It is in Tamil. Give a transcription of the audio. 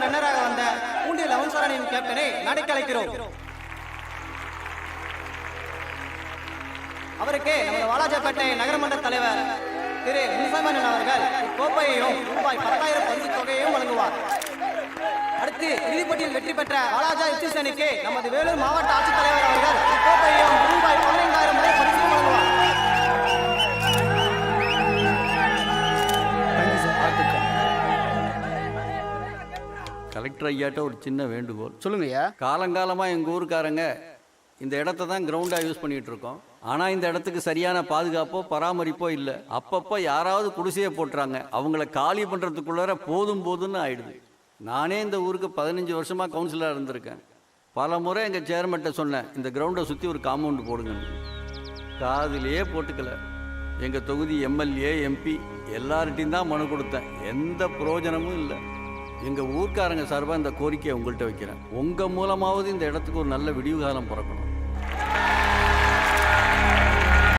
ரன்னராக வந்த பூண்டி லவன்சரனின் கேப்டனை நடைக்கு அழைக்கிறோம். அவருக்கு நமது வாலாஜாப்பேட்டை நகரமன்ற தலைவர் திரு முனிசாமன் அவர்கள் கோப்பையையும் ரூபாய் 10,000 பரிசு தொகையையும் வழங்குவார். அடுத்து இறுதிப்பட்டியில் வெற்றி பெற்ற வாலாஜா எஃப்சி அணிக்கு நமது வேலூர் மாவட்ட ஆட்சித்தலைவர் அவர்கள் கோப்பையையும் ரூபாய் 15,000 பரிசையும் வழங்குவார். கலெக்டர் ஐயாட்ட ஒரு சின்ன வேண்டுகோள். சொல்லுங்க ஐயா. காலங்காலமாக எங்கள் ஊருக்காரங்க இந்த இடத்த தான் கிரவுண்டாக யூஸ் பண்ணிகிட்டு இருக்கோம். ஆனால் இந்த இடத்துக்கு சரியான பாதுகாப்போ பராமரிப்போ இல்லை. அப்பப்போ யாராவது குடிசையை போட்டுறாங்க. அவங்கள காலி பண்ணுறதுக்குள்ளார போதும்னு ஆயிடுது. நானே இந்த ஊருக்கு 15 வருஷமாக கவுன்சிலராக இருந்திருக்கேன். பல முறை எங்கள் சேர்மன்ட்ட சொன்னேன், இந்த கிரவுண்டை சுற்றி ஒரு காம்பவுண்டு போடுங்கன்னு. காதிலேயே போட்டுக்கல. எங்கள் தொகுதி எம்எல்ஏ எம்பி எல்லார்கிட்டையும் தான் மனு கொடுத்தேன். எந்த பிரயோஜனமும் இல்லை. எங்கள் ஊர்க்காரங்க சார்பாக இந்த கோரிக்கையை உங்கள்கிட்ட வைக்கிறேன். உங்கள் மூலமாவது இந்த இடத்துக்கு ஒரு நல்ல விடிவு காலம் பிறக்கணும்.